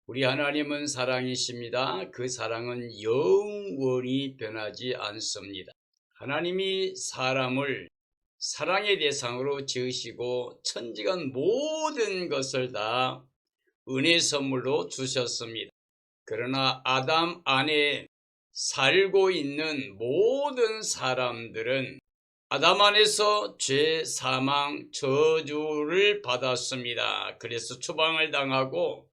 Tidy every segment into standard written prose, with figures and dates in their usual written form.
우리 하나님은 사랑이십니다. 그 사랑은 영원히 변하지 않습니다. 하나님이 사람을 사랑의 대상으로 지으시고 천지간 모든 것을 다 은혜 선물로 주셨습니다. 그러나 아담 안에 살고 있는 모든 사람들은 아담 안에서 죄, 사망, 저주를 받았습니다. 그래서 추방을 당하고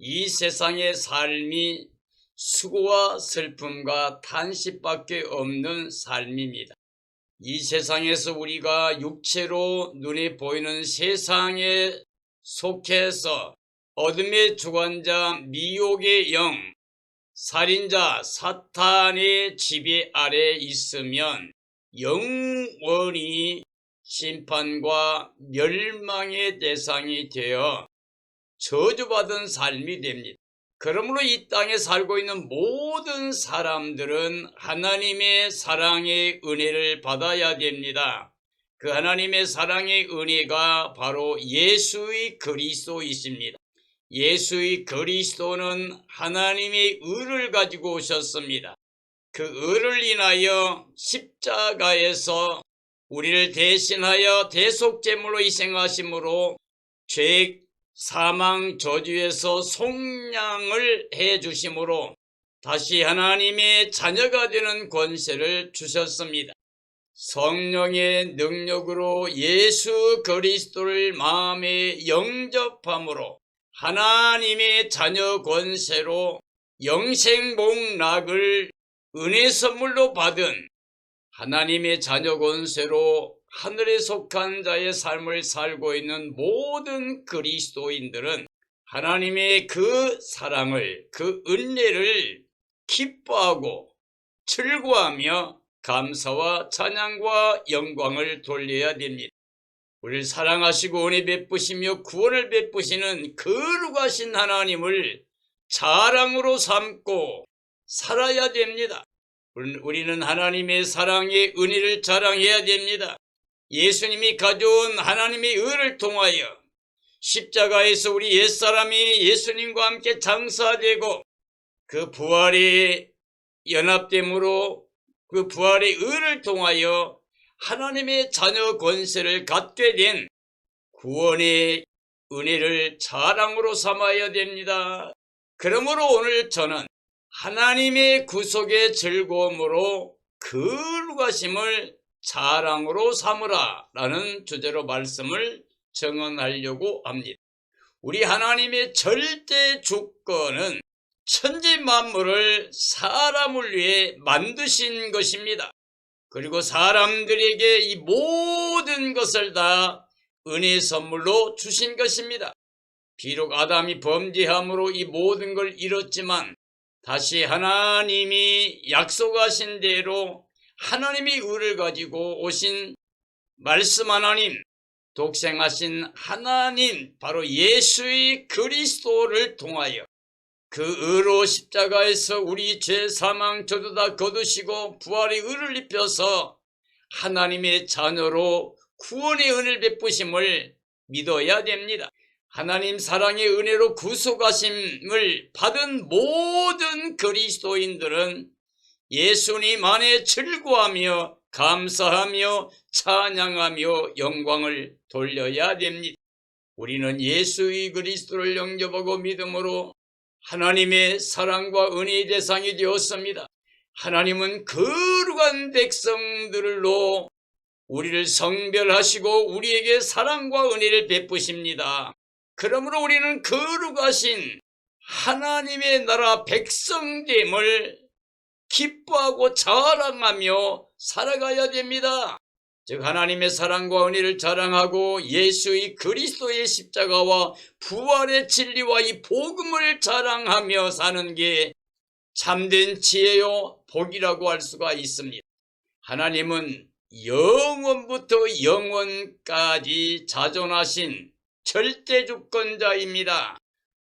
이 세상의 삶이 수고와 슬픔과 탄식밖에 없는 삶입니다. 이 세상에서 우리가 육체로 눈에 보이는 세상에 속해서 어둠의 주관자 미혹의 영, 살인자 사탄의 지배 아래 있으면 영원히 심판과 멸망의 대상이 되어 저주받은 삶이 됩니다. 그러므로 이 땅에 살고 있는 모든 사람들은 하나님의 사랑의 은혜를 받아야 됩니다. 그 하나님의 사랑의 은혜가 바로 예수의 그리스도이십니다. 예수의 그리스도는 하나님의 의를 가지고 오셨습니다. 그 의를 인하여 십자가에서 우리를 대신하여 대속제물로 희생하심으로 죄, 사망, 저주에서 속량을 해주심으로 다시 하나님의 자녀가 되는 권세를 주셨습니다. 성령의 능력으로 예수 그리스도를 마음에 영접함으로 하나님의 자녀 권세로 영생복락을 은혜 선물로 받은 하나님의 자녀 권세로 하늘에 속한 자의 삶을 살고 있는 모든 그리스도인들은 하나님의 그 사랑을, 그 은혜를 기뻐하고 즐거워하며 감사와 찬양과 영광을 돌려야 됩니다. 우리를 사랑하시고 은혜 베푸시며 구원을 베푸시는 거룩하신 하나님을 자랑으로 삼고 살아야 됩니다. 우리는 하나님의 사랑의 은혜를 자랑해야 됩니다. 예수님이 가져온 하나님의 의를 통하여 십자가에서 우리 옛사람이 예수님과 함께 장사되고 그 부활의 연합됨으로 그 부활의 의를 통하여 하나님의 자녀 권세를 갖게 된 구원의 은혜를 자랑으로 삼아야 됩니다. 그러므로 오늘 저는 하나님의 구속의 즐거움으로 거룩하심을 자랑으로 삼으라 라는 주제로 말씀을 정언하려고 합니다. 우리 하나님의 절대 주권은 천지 만물을 사람을 위해 만드신 것입니다. 그리고 사람들에게 이 모든 것을 다 은혜 선물로 주신 것입니다. 비록 아담이 범죄함으로 이 모든 걸 잃었지만 다시 하나님이 약속하신 대로 하나님의 의를 가지고 오신 말씀 하나님, 독생하신 하나님, 바로 예수의 그리스도를 통하여 그 의로 십자가에서 우리 죄, 사망, 저주 다 거두시고 부활의 의를 입혀서 하나님의 자녀로 구원의 은혜를 베푸심을 믿어야 됩니다. 하나님 사랑의 은혜로 구속하심을 받은 모든 그리스도인들은 예수님 안에 즐거워하며 감사하며 찬양하며 영광을 돌려야 됩니다. 우리는 예수의 그리스도를 영접하고 믿음으로 하나님의 사랑과 은혜의 대상이 되었습니다. 하나님은 거룩한 백성들로 우리를 성별하시고 우리에게 사랑과 은혜를 베푸십니다. 그러므로 우리는 거룩하신 하나님의 나라 백성됨을 기뻐하고 자랑하며 살아가야 됩니다. 즉 하나님의 사랑과 은혜를 자랑하고 예수의 그리스도의 십자가와 부활의 진리와 이 복음을 자랑하며 사는 게 참된 지혜요 복이라고 할 수가 있습니다. 하나님은 영원부터 영원까지 자존하신 절대주권자입니다.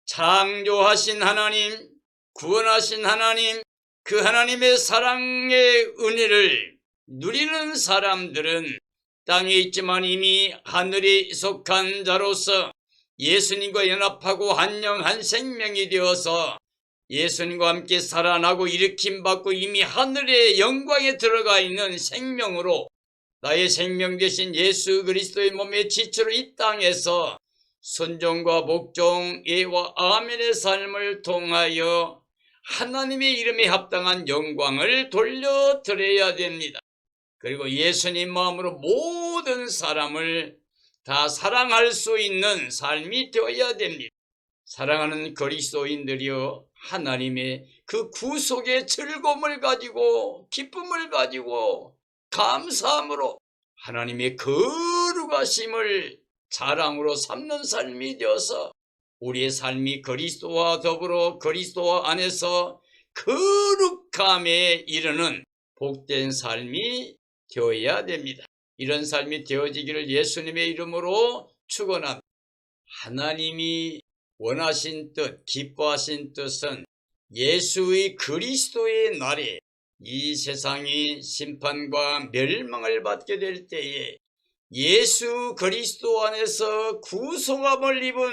창조하신 하나님, 구원하신 하나님, 그 하나님의 사랑의 은혜를 누리는 사람들은 땅에 있지만 이미 하늘에 속한 자로서 예수님과 연합하고 한 영 한 생명이 되어서 예수님과 함께 살아나고 일으킴받고 이미 하늘의 영광에 들어가 있는 생명으로 나의 생명 되신 예수 그리스도의 몸의 지체로 이 땅에서 순종과 복종, 예와 아멘의 삶을 통하여 하나님의 이름에 합당한 영광을 돌려드려야 됩니다. 그리고 예수님 마음으로 모든 사람을 다 사랑할 수 있는 삶이 되어야 됩니다. 사랑하는 그리스도인들이여, 하나님의 그 구속의 즐거움을 가지고 기쁨을 가지고 감사함으로 하나님의 거룩하심을 자랑으로 삼는 삶이 되어서 우리의 삶이 그리스도와 더불어 그리스도와 안에서 거룩함에 이르는 복된 삶이 되어야 됩니다. 이런 삶이 되어지기를 예수님의 이름으로 축원합니다. 하나님이 원하신 뜻, 기뻐하신 뜻은 예수의 그리스도의 날에 이 세상이 심판과 멸망을 받게 될 때에 예수 그리스도 안에서 구속함을 입은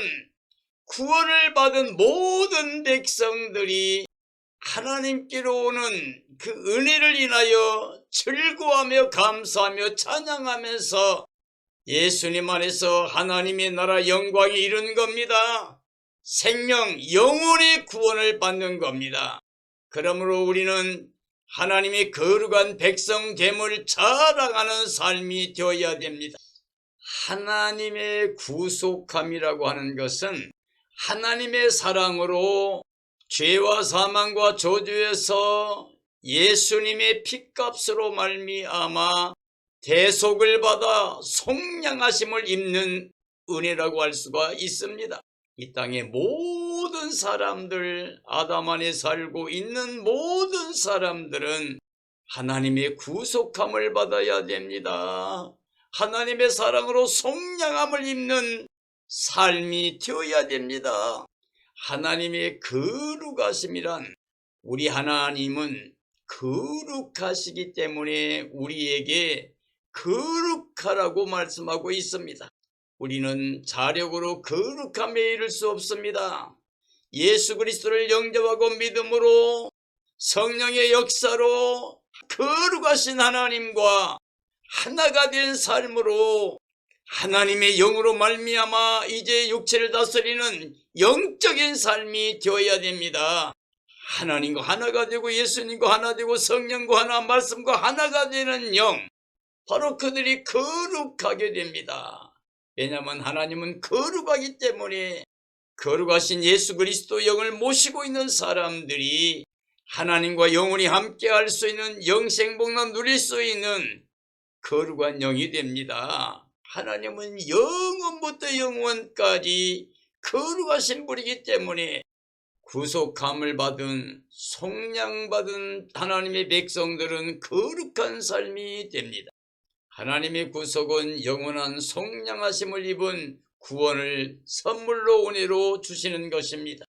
구원을 받은 모든 백성들이 하나님께로 오는 그 은혜를 인하여 즐거워하며 감사하며 찬양하면서 예수님 안에서 하나님의 나라 영광이 이룬 겁니다. 생명, 영혼의 구원을 받는 겁니다. 그러므로 우리는 하나님의 거룩한 백성됨을 자랑하는 삶이 되어야 됩니다. 하나님의 구속함이라고 하는 것은 하나님의 사랑으로 죄와 사망과 저주에서 예수님의 핏값으로 말미암아 대속을 받아 속량하심을 입는 은혜라고 할 수가 있습니다. 이 땅의 모든 사람들, 아담 안에 살고 있는 모든 사람들은 하나님의 구속함을 받아야 됩니다. 하나님의 사랑으로 속량함을 입는 삶이 되어야 됩니다. 하나님의 거룩하심이란, 우리 하나님은 거룩하시기 때문에 우리에게 거룩하라고 말씀하고 있습니다. 우리는 자력으로 거룩함에 이를 수 없습니다. 예수 그리스도를 영접하고 믿음으로 성령의 역사로 거룩하신 하나님과 하나가 된 삶으로 하나님의 영으로 말미암아 이제 육체를 다스리는 영적인 삶이 되어야 됩니다. 하나님과 하나가 되고 예수님과 하나 되고 성령과 하나, 말씀과 하나가 되는 영, 바로 그들이 거룩하게 됩니다. 왜냐하면 하나님은 거룩하기 때문에 거룩하신 예수 그리스도 영을 모시고 있는 사람들이 하나님과 영원히 함께 할 수 있는 영생복만 누릴 수 있는 거룩한 영이 됩니다. 하나님은 영원부터 영원까지 거룩하신 분이기 때문에 구속함을 받은, 속량받은 하나님의 백성들은 거룩한 삶이 됩니다. 하나님의 구속은 영원한 속량하심을 입은 구원을 선물로 은혜로 주시는 것입니다.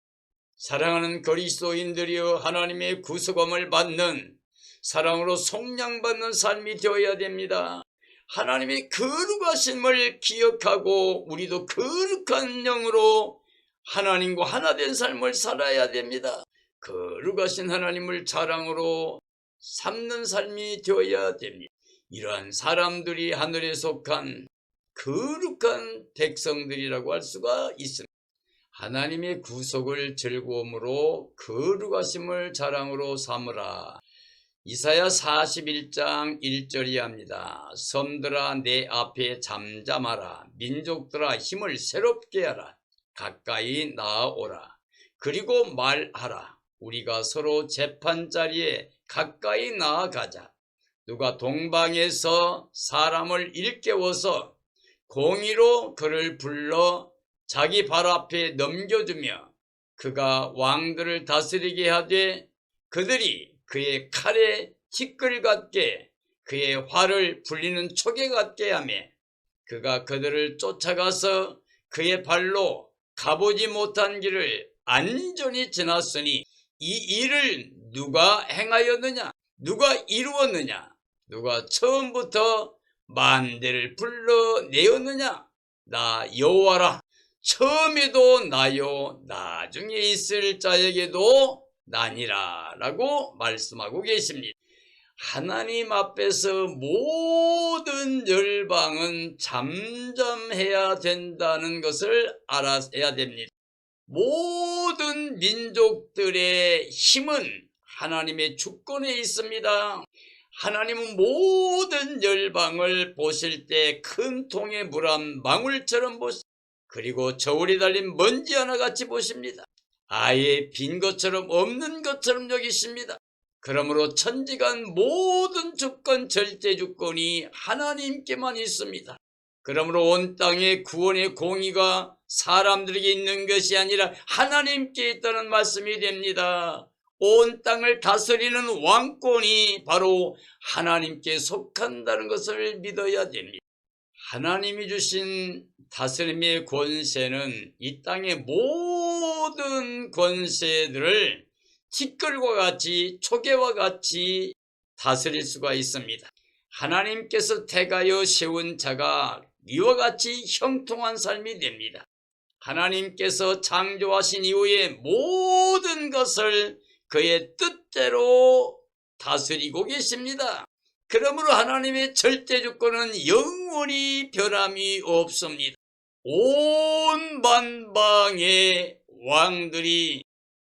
사랑하는 그리스도인들이여, 하나님의 구속함을 받는, 사랑으로 속량받는 삶이 되어야 됩니다. 하나님의 거룩하심을 기억하고 우리도 거룩한 영으로 하나님과 하나 된 삶을 살아야 됩니다. 거룩하신 하나님을 자랑으로 삼는 삶이 되어야 됩니다. 이러한 사람들이 하늘에 속한 거룩한 백성들이라고 할 수가 있습니다. 하나님의 구속을 즐거움으로 거룩하심을 자랑으로 삼으라. 이사야 41장 1절이 합니다. 섬들아 내 앞에 잠잠하라. 민족들아 힘을 새롭게 하라. 가까이 나아오라. 그리고 말하라. 우리가 서로 재판자리에 가까이 나아가자. 누가 동방에서 사람을 일깨워서 공의로 그를 불러 자기 발 앞에 넘겨주며 그가 왕들을 다스리게 하되 그들이 그의 칼에 티끌 같게 그의 활을 불리는 촉에 같게 하며 그가 그들을 쫓아가서 그의 발로 가보지 못한 길을 안전히 지났으니 이 일을 누가 행하였느냐? 누가 이루었느냐? 누가 처음부터 만대를 불러내었느냐? 나 여호와라. 처음에도 나요 나중에 있을 자에게도 나니라 라고 말씀하고 계십니다. 하나님 앞에서 모든 열방은 잠잠해야 된다는 것을 알아야 됩니다. 모든 민족들의 힘은 하나님의 주권에 있습니다. 하나님은 모든 열방을 보실 때 큰 통에 물 한 방울처럼 보십니다. 그리고 저울이 달린 먼지 하나같이 보십니다. 아예 빈 것처럼 없는 것처럼 여기십니다. 그러므로 천지간 모든 주권, 절대 주권이 하나님께만 있습니다. 그러므로 온 땅의 구원의 공의가 사람들에게 있는 것이 아니라 하나님께 있다는 말씀이 됩니다. 온 땅을 다스리는 왕권이 바로 하나님께 속한다는 것을 믿어야 됩니다. 하나님이 주신 다스림의 권세는 이 땅의 모든 권세들을 티끌과 같이 초계와 같이 다스릴 수가 있습니다. 하나님께서 택하여 세운 자가 이와 같이 형통한 삶이 됩니다. 하나님께서 창조하신 이후에 모든 것을 그의 뜻대로 다스리고 계십니다. 그러므로 하나님의 절대 주권은 영원히 변함이 없습니다. 온 만방의 왕들이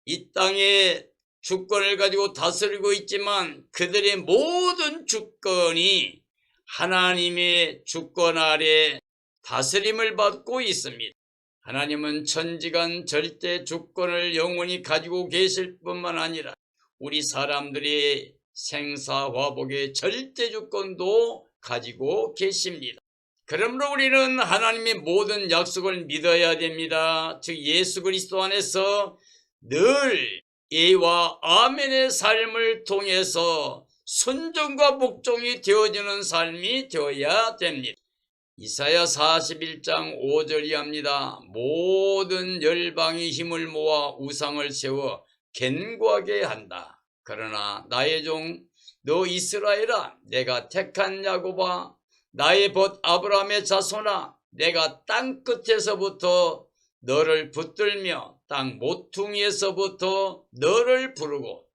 이 땅에 주권을 가지고 다스리고 있지만 그들의 모든 주권이 하나님의 주권 아래 다스림을 받고 있습니다. 하나님은 천지간 절대 주권을 영원히 가지고 계실 뿐만 아니라 우리 사람들의 생사화복의 절대 주권도 가지고 계십니다. 그러므로 우리는 하나님의 모든 약속을 믿어야 됩니다. 즉 예수 그리스도 안에서 늘 예와 아멘의 삶을 통해서 순종과 복종이 되어지는 삶이 되어야 됩니다. 이사야 41장 5절이 합니다. 모든 열방이 힘을 모아 우상을 세워 견고하게 한다. 그러나 나의 종 너 이스라엘아, 내가 택한 야곱아, 나의 벗 아브라함의 자손아, 내가 땅 끝에서부터 너를 붙들며 땅 모퉁이에서부터 너를 부르고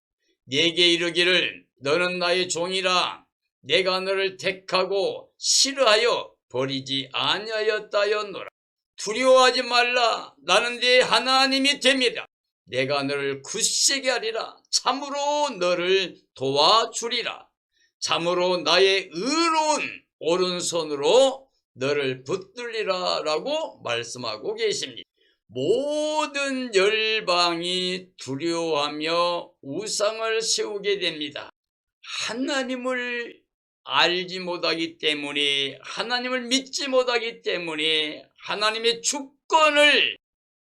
네게 이르기를 너는 나의 종이라, 내가 너를 택하고 싫어하여 버리지 아니하였다였노라. 두려워하지 말라. 나는 네 하나님이 됨이라. 내가 너를 굳세게 하리라. 참으로 너를 도와주리라. 참으로 나의 의로운 오른손으로 너를 붙들리라 라고 말씀하고 계십니다. 모든 열방이 두려워하며 우상을 세우게 됩니다. 하나님을 알지 못하기 때문에, 하나님을 믿지 못하기 때문에 하나님의 주권을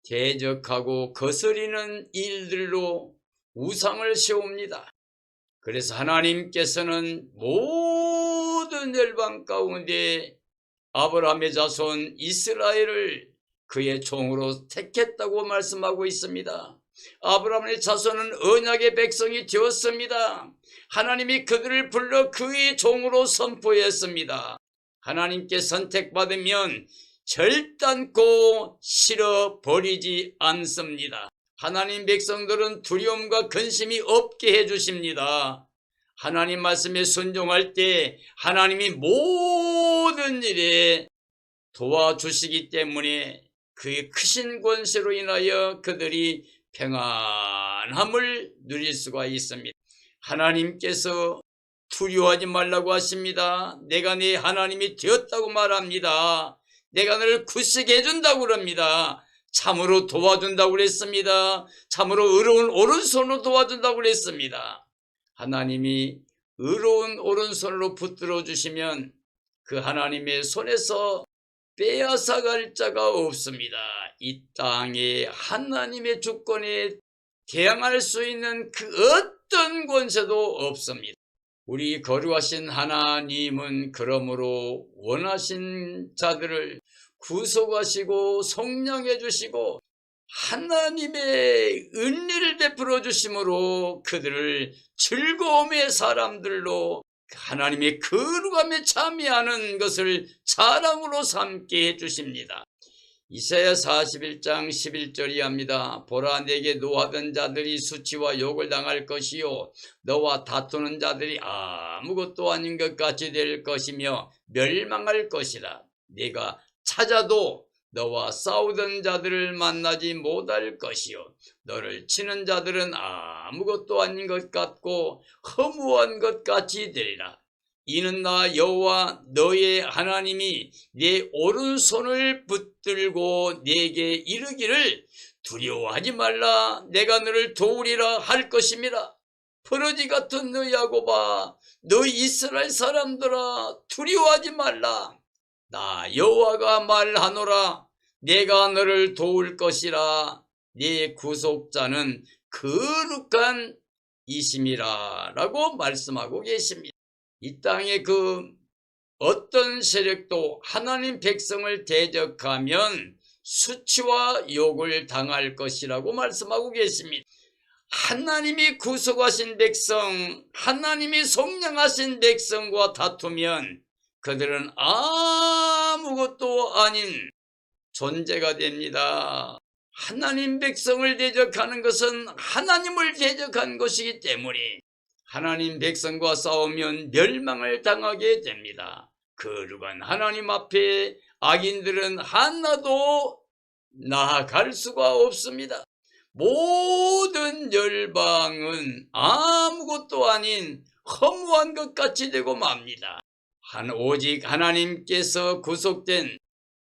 대적하고 거스리는 일들로 우상을 세웁니다. 그래서 하나님께서는 모든 열방 가운데 아브라함의 자손 이스라엘을 그의 종으로 택했다고 말씀하고 있습니다. 아브라함의 자손은 언약의 백성이 되었습니다. 하나님이 그들을 불러 그의 종으로 선포했습니다. 하나님께 선택받으면 절단코 실어버리지 않습니다. 하나님 백성들은 두려움과 근심이 없게 해주십니다. 하나님 말씀에 순종할 때 하나님이 모든 일에 도와주시기 때문에 그의 크신 권세로 인하여 그들이 평안함을 누릴 수가 있습니다. 하나님께서 두려워하지 말라고 하십니다. 내가 네 하나님이 되었다고 말합니다. 내가 너를 굳세게 해준다고 그럽니다. 참으로 도와준다고 그랬습니다. 참으로 의로운 오른손으로 도와준다고 그랬습니다. 하나님이 의로운 오른손으로 붙들어 주시면 그 하나님의 손에서 빼앗아갈 자가 없습니다. 이 땅에 하나님의 주권에 대항할 수 있는 그 어떤 권세도 없습니다. 우리 거룩하신 하나님은 그러므로 원하신 자들을 구속하시고 속량해 주시고 하나님의 은혜를 베풀어 주심으로 그들을 즐거움의 사람들로 하나님의 거룩함에 참여하는 것을 자랑으로 삼게 해주십니다. 이사야 41장 11절이 합니다. 보라, 내게 노하던 자들이 수치와 욕을 당할 것이요 너와 다투는 자들이 아무것도 아닌 것 같이 될 것이며 멸망할 것이라. 네가 찾아도 너와 싸우던 자들을 만나지 못할 것이요 너를 치는 자들은 아무것도 아닌 것 같고 허무한 것 같이 되리라. 이는 나 여호와 너의 하나님이 네 오른손을 붙들고 네게 이르기를 두려워하지 말라, 내가 너를 도우리라 할 것임이라. 버러지 같은 너 야곱아, 너 이스라엘 사람들아, 두려워하지 말라. 나 여호와가 말하노라. 내가 너를 도울 것이라. 네 구속자는 거룩한 이심이라 라고 말씀하고 계십니다. 이 땅에 어떤 세력도 하나님 백성을 대적하면 수치와 욕을 당할 것이라고 말씀하고 계십니다. 하나님이 구속하신 백성, 하나님이 속량하신 백성과 다투면 그들은 아무것도 아닌 존재가 됩니다. 하나님 백성을 대적하는 것은 하나님을 대적한 것이기 때문에 하나님 백성과 싸우면 멸망을 당하게 됩니다. 거룩한 하나님 앞에 악인들은 하나도 나아갈 수가 없습니다. 모든 열방은 아무것도 아닌 허무한 것 같이 되고 맙니다. 오직 하나님께서 구속된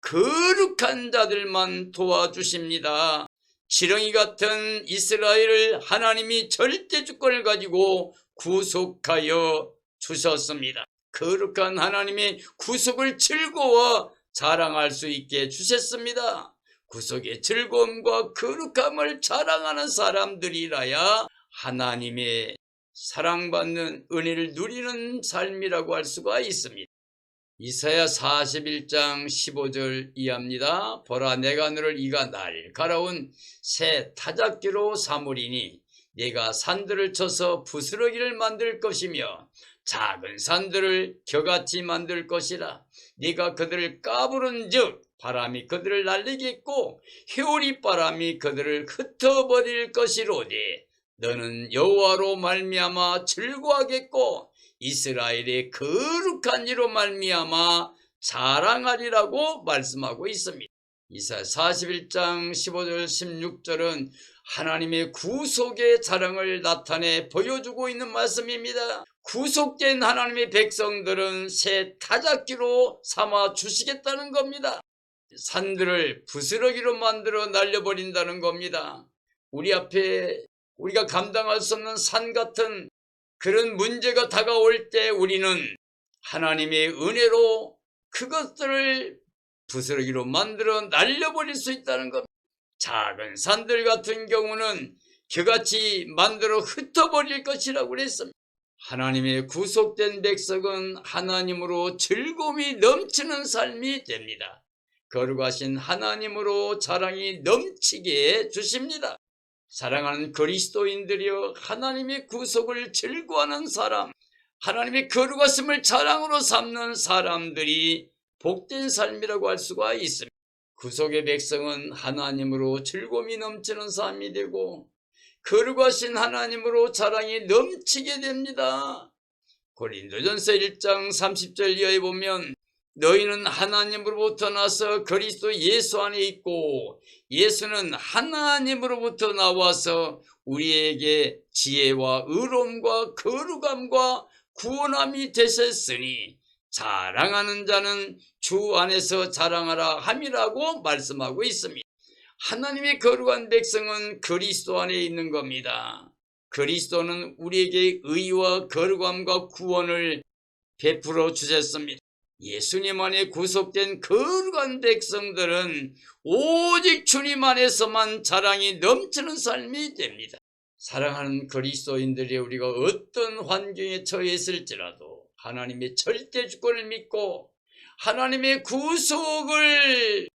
거룩한 자들만 도와주십니다. 지렁이 같은 이스라엘을 하나님이 절대 주권을 가지고 구속하여 주셨습니다. 거룩한 하나님의 구속을 즐거워 자랑할 수 있게 주셨습니다. 구속의 즐거움과 거룩함을 자랑하는 사람들이라야 하나님의 사랑받는 은혜를 누리는 삶이라고 할 수가 있습니다. 이사야 41장 15절 이하입니다. 보라, 내가 너를 이가 날 갈아온 새 타작기로 삼으리니 네가 산들을 쳐서 부스러기를 만들 것이며 작은 산들을 겨같이 만들 것이라. 네가 그들을 까부른즉 바람이 그들을 날리겠고 회오리 바람이 그들을 흩어버릴 것이로되 너는 여호와로 말미암아 즐거워하겠고 이스라엘의 거룩한 이로 말미암아 자랑하리라고 말씀하고 있습니다. 이사야 41장 15절 16절은 하나님의 구속의 자랑을 나타내 보여주고 있는 말씀입니다. 구속된 하나님의 백성들은 새 타작기로 삼아 주시겠다는 겁니다. 산들을 부스러기로 만들어 날려버린다는 겁니다. 우리 앞에 우리가 감당할 수 없는 산 같은 그런 문제가 다가올 때 우리는 하나님의 은혜로 그것들을 부스러기로 만들어 날려버릴 수 있다는 겁니다. 작은 산들 같은 경우는 겨같이 만들어 흩어버릴 것이라고 그랬습니다. 하나님의 구속된 백성은 하나님으로 즐거움이 넘치는 삶이 됩니다. 거룩하신 하나님으로 자랑이 넘치게 해주십니다. 사랑하는 그리스도인들이여, 하나님의 구속을 즐거워하는 사람, 하나님의 거룩하심을 자랑으로 삼는 사람들이 복된 삶이라고 할 수가 있습니다. 구속의 백성은 하나님으로 즐거움이 넘치는 삶이 되고 거룩하신 하나님으로 자랑이 넘치게 됩니다. 고린도전서 1장 30절 이하에 보면 너희는 하나님으로부터 나서 그리스도 예수 안에 있고 예수는 하나님으로부터 나와서 우리에게 지혜와 의로움과 거룩함과 구원함이 되셨으니 자랑하는 자는 주 안에서 자랑하라 함이라고 말씀하고 있습니다. 하나님의 거룩한 백성은 그리스도 안에 있는 겁니다. 그리스도는 우리에게 의와 거룩함과 구원을 베풀어 주셨습니다. 예수님 안에 구속된 거룩한 백성들은 오직 주님 안에서만 자랑이 넘치는 삶이 됩니다. 사랑하는 그리스도인들이 우리가 어떤 환경에 처해 있을지라도 하나님의 절대 주권을 믿고 하나님의 구속을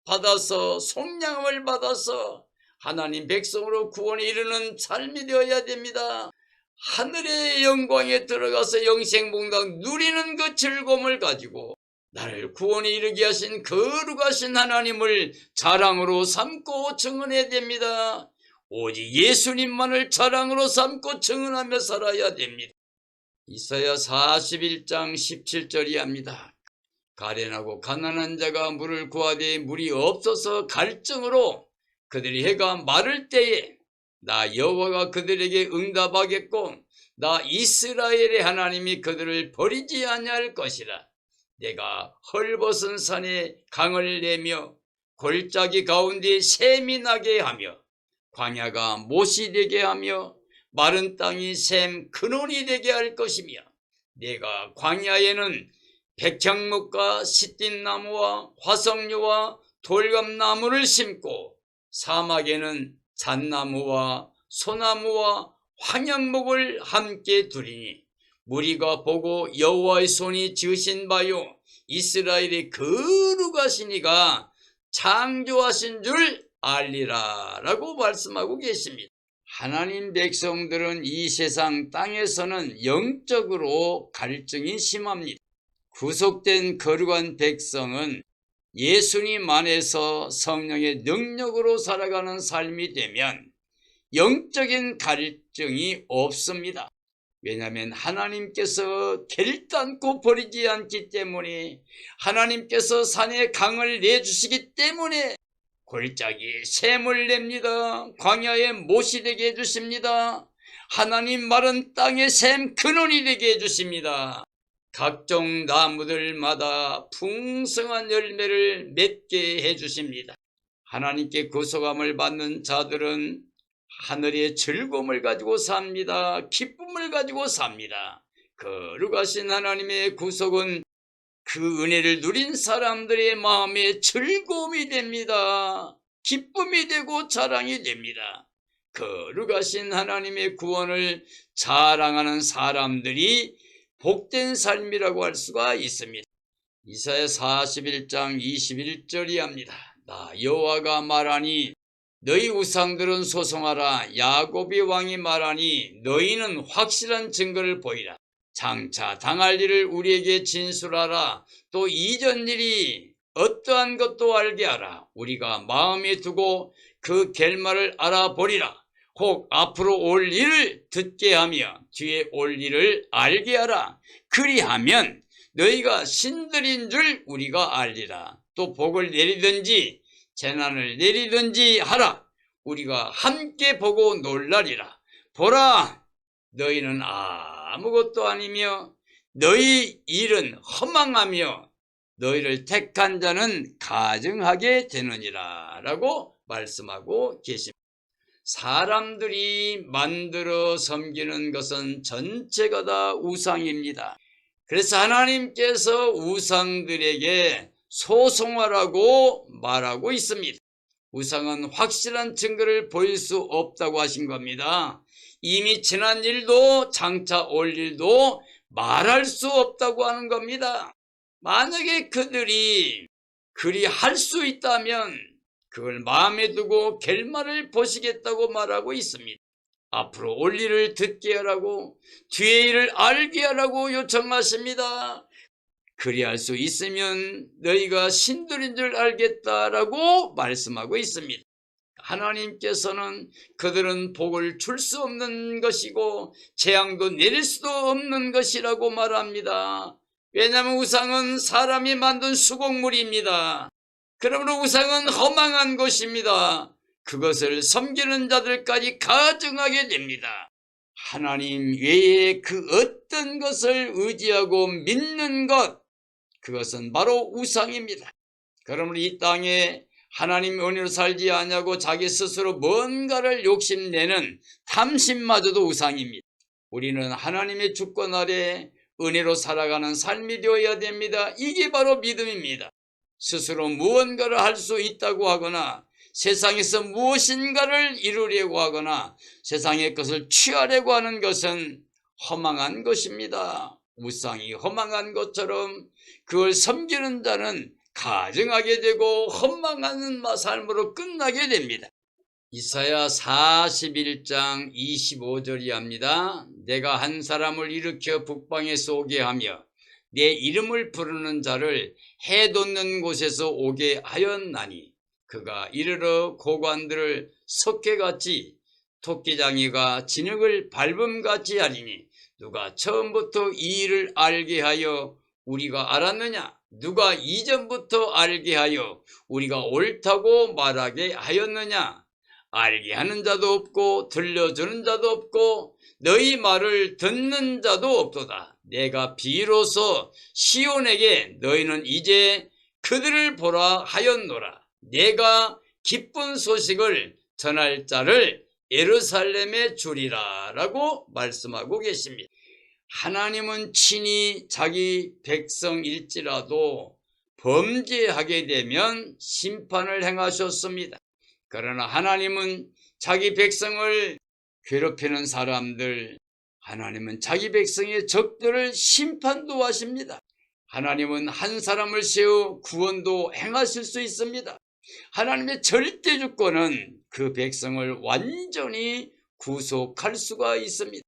받아서 속량을 받아서 하나님 백성으로 구원에 이르는 삶이 되어야 됩니다. 하늘의 영광에 들어가서 영생복락 누리는 그 즐거움을 가지고 나를 구원에 이르게 하신 거룩하신 하나님을 자랑으로 삼고 증언해야 됩니다. 오직 예수님만을 자랑으로 삼고 증언하며 살아야 됩니다. 이사야 41장 17절이 합니다. 가련하고 가난한 자가 물을 구하되 물이 없어서 갈증으로 그들이 해가 마를 때에 나 여호와가 그들에게 응답하겠고 나 이스라엘의 하나님이 그들을 버리지 아니할 것이라. 내가 헐벗은 산에 강을 내며 골짜기 가운데 샘이 나게 하며 광야가 못이 되게 하며 마른 땅이 샘 근원이 되게 할 것이며 내가 광야에는 백향목과 시띠나무와 화석류와 돌감나무를 심고 사막에는 잣나무와 소나무와 황양목을 함께 두리니 무리가 보고 여호와의 손이 지으신 바요 이스라엘의 거룩하신 이가 창조하신 줄 알리라 라고 말씀하고 계십니다. 하나님 백성들은 이 세상 땅에서는 영적으로 갈증이 심합니다. 구속된 거룩한 백성은 예수님 안에서 성령의 능력으로 살아가는 삶이 되면 영적인 갈증이 없습니다. 왜냐하면 하나님께서 결단코 버리지 않기 때문에 하나님께서 산에 강을 내주시기 때문에 골짜기에 샘을 냅니다. 광야에 못이 되게 해주십니다. 하나님 마른 땅에 샘 근원이 되게 해주십니다. 각종 나무들마다 풍성한 열매를 맺게 해주십니다. 하나님께 구속함을 받는 자들은 하늘의 즐거움을 가지고 삽니다. 기쁨을 가지고 삽니다. 거룩하신 하나님의 구속은 그 은혜를 누린 사람들의 마음에 즐거움이 됩니다. 기쁨이 되고 자랑이 됩니다. 거룩하신 하나님의 구원을 자랑하는 사람들이 복된 삶이라고 할 수가 있습니다. 이사야 41장 21절이 합니다. 나 여호와가 말하니 너희 우상들은 소송하라. 야곱의 왕이 말하니 너희는 확실한 증거를 보이라. 장차 당할 일을 우리에게 진술하라. 또 이전 일이 어떠한 것도 알게 하라. 우리가 마음에 두고 그 결말을 알아보리라. 혹 앞으로 올 일을 듣게 하며 뒤에 올 일을 알게 하라. 그리하면 너희가 신들인 줄 우리가 알리라. 또 복을 내리든지 재난을 내리든지 하라. 우리가 함께 보고 놀라리라. 보라, 너희는 아무것도 아니며 너희 일은 허망하며 너희를 택한 자는 가증하게 되느니라 라고 말씀하고 계십니다. 사람들이 만들어 섬기는 것은 전체가 다 우상입니다. 그래서 하나님께서 우상들에게 소송하라고 말하고 있습니다. 우상은 확실한 증거를 보일 수 없다고 하신 겁니다. 이미 지난 일도 장차 올 일도 말할 수 없다고 하는 겁니다. 만약에 그들이 그리 할 수 있다면 그걸 마음에 두고 결말을 보시겠다고 말하고 있습니다. 앞으로 올 일을 듣게 하라고 뒤의 일을 알게 하라고 요청하십니다. 그리할 수 있으면 너희가 신들인 줄 알겠다라고 말씀하고 있습니다. 하나님께서는 그들은 복을 줄 수 없는 것이고 재앙도 내릴 수도 없는 것이라고 말합니다. 왜냐하면 우상은 사람이 만든 수곡물입니다. 그러므로 우상은 허망한 것입니다. 그것을 섬기는 자들까지 가증하게 됩니다. 하나님 외에 그 어떤 것을 의지하고 믿는 것, 그것은 바로 우상입니다. 그러므로 이 땅에 하나님 은혜로 살지 않냐고 자기 스스로 뭔가를 욕심내는 탐심마저도 우상입니다. 우리는 하나님의 주권 아래 은혜로 살아가는 삶이 되어야 됩니다. 이게 바로 믿음입니다. 스스로 무언가를 할 수 있다고 하거나 세상에서 무엇인가를 이루려고 하거나 세상의 것을 취하려고 하는 것은 허망한 것입니다. 우상이 허망한 것처럼 그걸 섬기는 자는 가증하게 되고 허망한 삶으로 끝나게 됩니다. 이사야 41장 25절이 합니다. 내가 한 사람을 일으켜 북방에 쏘게 하며 내 이름을 부르는 자를 해 돋는 곳에서 오게 하였나니 그가 이르러 고관들을 석회같이 토끼장이가 진흙을 밟음같이 하리니 누가 처음부터 이 일을 알게 하여 우리가 알았느냐? 누가 이전부터 알게 하여 우리가 옳다고 말하게 하였느냐? 알게 하는 자도 없고 들려주는 자도 없고 너희 말을 듣는 자도 없도다. 내가 비로소 시온에게 너희는 이제 그들을 보라 하였노라. 내가 기쁜 소식을 전할 자를 예루살렘에 주리라 라고 말씀하고 계십니다. 하나님은 친히 자기 백성일지라도 범죄하게 되면 심판을 행하셨습니다. 그러나 하나님은 자기 백성을 괴롭히는 사람들, 하나님은 자기 백성의 적들을 심판도 하십니다. 하나님은 한 사람을 세워 구원도 행하실 수 있습니다. 하나님의 절대 주권은 그 백성을 완전히 구속할 수가 있습니다.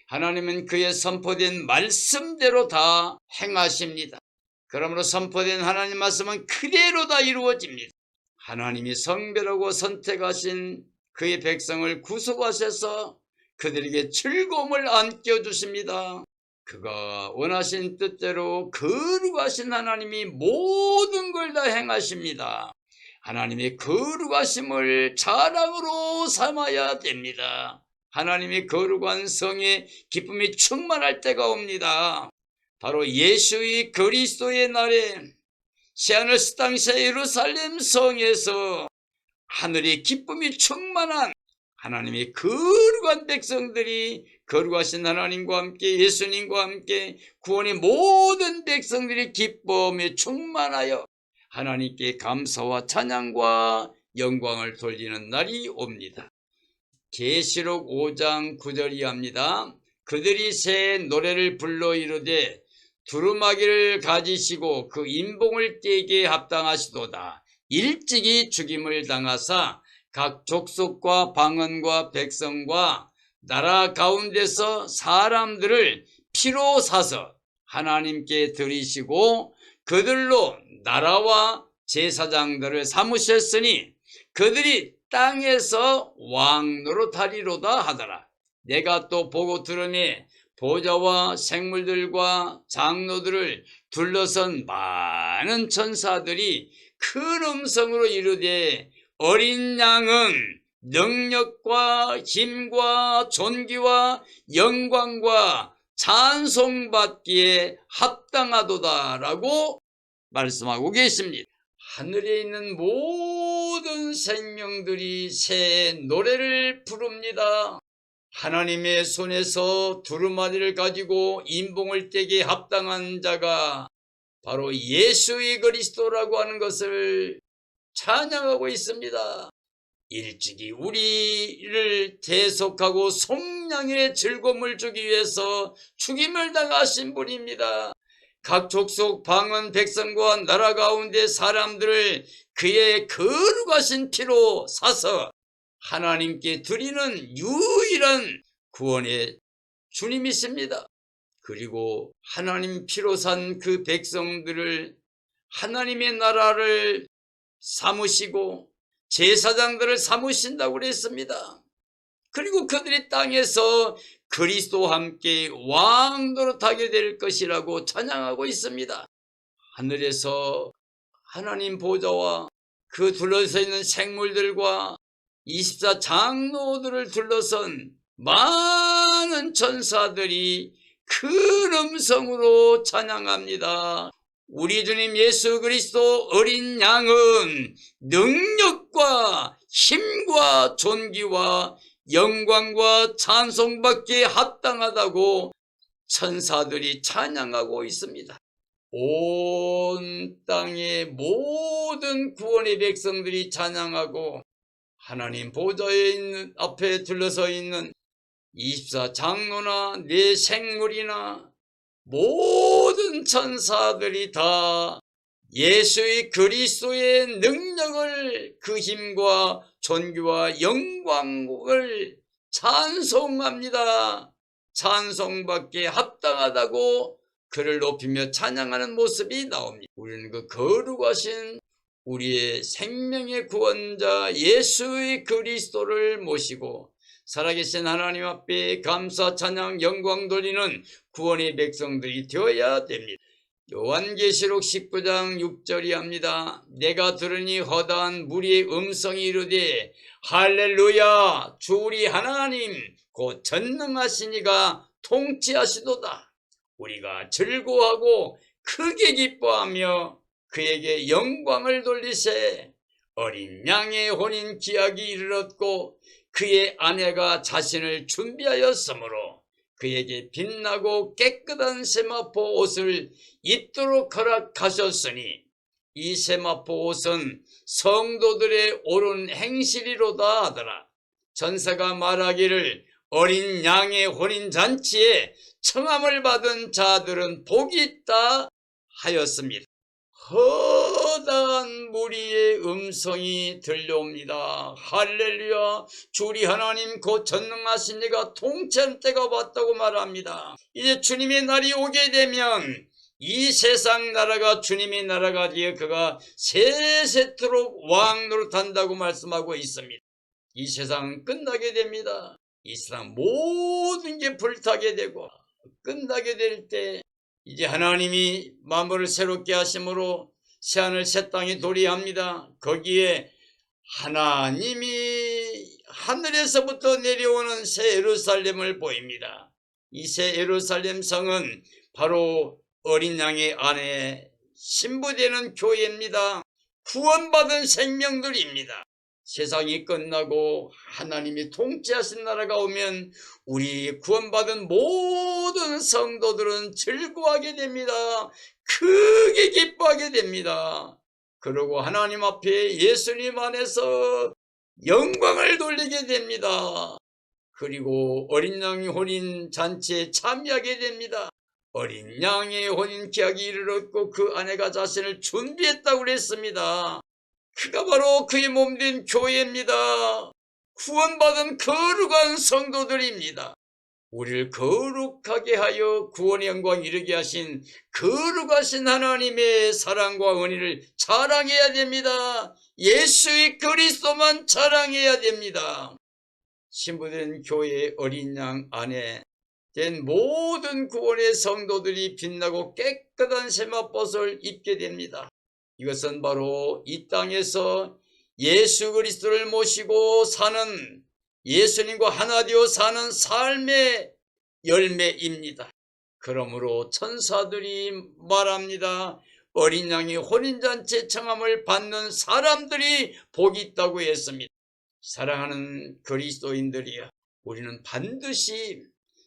하나님은 그의 선포된 말씀대로 다 행하십니다. 그러므로 선포된 하나님 말씀은 그대로 다 이루어집니다. 하나님이 성별하고 선택하신 그의 백성을 구속하셔서 그들에게 즐거움을 안겨주십니다. 그가 원하신 뜻대로 거룩하신 하나님이 모든 걸 다 행하십니다. 하나님의 거룩하심을 자랑으로 삼아야 됩니다. 하나님의 거룩한 성에 기쁨이 충만할 때가 옵니다. 바로 예수의 그리스도의 날에 새하늘 새 땅 새 예루살렘 성에서 하늘의 기쁨이 충만한 하나님의 거룩한 백성들이 거룩하신 하나님과 함께 예수님과 함께 구원의 모든 백성들이 기쁨에 충만하여 하나님께 감사와 찬양과 영광을 돌리는 날이 옵니다. 계시록 5장 9절이 합니다. 그들이 새 노래를 불러 이르되 두루마기를 가지시고 그 인봉을 떼게 합당하시도다. 일찍이 죽임을 당하사 각 족속과 방언과 백성과 나라 가운데서 사람들을 피로 사서 하나님께 드리시고 그들로 나라와 제사장들을 삼으셨으니 그들이 땅에서 왕 노릇하리로다 하더라. 내가 또 보고 들으니 보좌와 생물들과 장로들을 둘러선 많은 천사들이 큰 음성으로 이르되 어린 양은 능력과 힘과 존귀와 영광과 찬송받기에 합당하도다라고 말씀하고 계십니다. 하늘에 있는 모든 생명들이 새 노래를 부릅니다. 하나님의 손에서 두루마리를 가지고 인봉을 떼게 합당한 자가 바로 예수의 그리스도라고 하는 것을 찬양하고 있습니다. 일찍이 우리를 대속하고 속량의 즐거움을 주기 위해서 죽임을 당하신 분입니다. 각 족속 방언 백성과 나라 가운데 사람들을 그의 거룩하신 피로 사서 하나님께 드리는 유일한 구원의 주님이십니다. 그리고 하나님 피로 산 그 백성들을 하나님의 나라를 삼으시고 제사장들을 삼으신다고 그랬습니다. 그리고 그들이 땅에서 그리스도와 함께 왕 노릇하게 될 것이라고 찬양하고 있습니다. 하늘에서 하나님 보좌와 그 둘러서 있는 생물들과 24 장로들을 둘러선 많은 천사들이 큰 음성으로 찬양합니다. 우리 주님 예수 그리스도 어린 양은 능력과 힘과 존귀와 영광과 찬송받기에 합당하다고 천사들이 찬양하고 있습니다. 온 땅의 모든 구원의 백성들이 찬양하고 하나님 보좌에 있는 앞에 둘러서 있는 24 장로나 네 생물이나 모든 천사들이 다 예수의 그리스도의 능력을 그 힘과 존귀와 영광을 찬송합니다. 찬송받기에 합당하다고 그를 높이며 찬양하는 모습이 나옵니다. 우리는 그 거룩하신 우리의 생명의 구원자 예수의 그리스도를 모시고 살아계신 하나님 앞에 감사 찬양 영광 돌리는 구원의 백성들이 되어야 됩니다. 요한계시록 19장 6절이 합니다. 내가 들으니 허다한 무리의 음성이 이르되 할렐루야 주 우리 하나님 곧 전능하시니가 통치하시도다. 우리가 즐거워하고 크게 기뻐하며 그에게 영광을 돌리세. 어린 양의 혼인 기약이 이르렀고 그의 아내가 자신을 준비하였으므로 그에게 빛나고 깨끗한 세마포 옷을 입도록 허락하셨으니 이 세마포 옷은 성도들의 옳은 행실이로다 하더라. 전사가 말하기를 어린 양의 혼인잔치에 청함을 받은 자들은 복이 있다 하였습니다. 허다한 무리의 음성이 들려옵니다. 할렐루야 주 우리 하나님 곧 전능하신 이가 통치할 때가 왔다고 말합니다. 이제 주님의 날이 오게 되면 이 세상 나라가 주님의 나라가 되어 그가 세세토록 왕 노릇한다고 말씀하고 있습니다. 이 세상은 끝나게 됩니다. 이 세상 모든 게 불타게 되고 끝나게 될 때 이제 하나님이 만물을 새롭게 하심으로 새하늘 새 땅이 도래합니다. 거기에 하나님이 하늘에서부터 내려오는 새 예루살렘을 보입니다. 이 새 예루살렘 성은 바로 어린 양의 안에 신부되는 교회입니다. 구원받은 생명들입니다. 세상이 끝나고 하나님이 통치하신 나라가 오면 우리 구원받은 모든 성도들은 즐거워하게 됩니다. 크게 기뻐하게 됩니다. 그리고 하나님 앞에 예수님 안에서 영광을 돌리게 됩니다. 그리고 어린 양의 혼인 잔치에 참여하게 됩니다. 어린 양의 혼인 기약이 이르렀고 그 아내가 자신을 준비했다고 그랬습니다. 그가 바로 그의 몸된 교회입니다. 구원받은 거룩한 성도들입니다. 우리를 거룩하게 하여 구원의 영광 이르게 하신 거룩하신 하나님의 사랑과 은혜를 자랑해야 됩니다. 예수의 그리스도만 자랑해야 됩니다. 신부된 교회의 어린 양 안에 된 모든 구원의 성도들이 빛나고 깨끗한 세마포옷을 입게 됩니다. 이것은 바로 이 땅에서 예수 그리스도를 모시고 사는 예수님과 하나 되어 사는 삶의 열매입니다. 그러므로 천사들이 말합니다. 어린 양의 혼인잔치 청함을 받는 사람들이 복이 있다고 했습니다. 사랑하는 그리스도인들이여, 우리는 반드시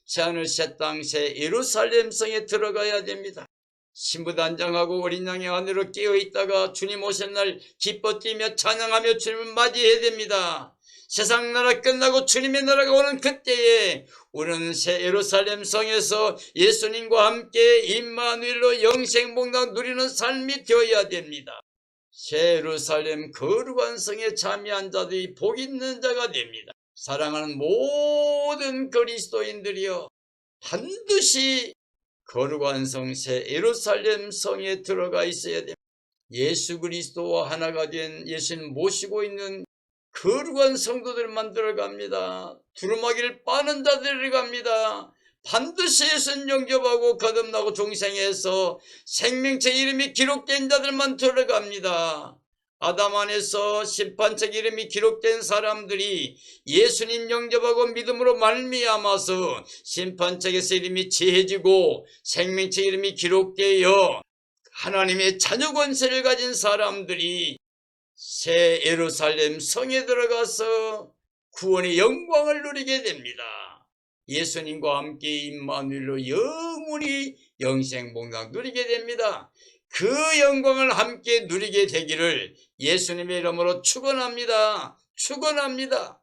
새하늘 새 땅 새 예루살렘 성에 들어가야 됩니다. 신부단장하고 어린 양의 안으로 깨어있다가 주님 오신 날 기뻐 뛰며 찬양하며 주님을 맞이해야 됩니다. 세상 나라 끝나고 주님의 나라가 오는 그때에 우리는 새 예루살렘 성에서 예수님과 함께 임마누엘로 영생복락 누리는 삶이 되어야 됩니다. 새 예루살렘 거룩한 성에 참여한 자들이 복 있는 자가 됩니다. 사랑하는 모든 그리스도인들이여, 반드시 거룩한 성 새 예루살렘 성에 들어가 있어야 됩니다. 예수 그리스도와 하나가 된 예수님 모시고 있는 거룩한 성도들만 들어갑니다. 두루마기를 빠는 자들이 갑니다. 반드시 예수님 영접하고 거듭나고 종생해서 생명책 이름이 기록된 자들만 들어갑니다. 아담 안에서 심판책 이름이 기록된 사람들이 예수님 영접하고 믿음으로 말미암아서 심판책에서 이름이 지해지고 생명책 이름이 기록되어 하나님의 자녀 권세를 가진 사람들이 새 예루살렘 성에 들어가서 구원의 영광을 누리게 됩니다. 예수님과 함께 임마누엘로 영원히 영생복락 누리게 됩니다. 그 영광을 함께 누리게 되기를 예수님의 이름으로 축원합니다. 축원합니다.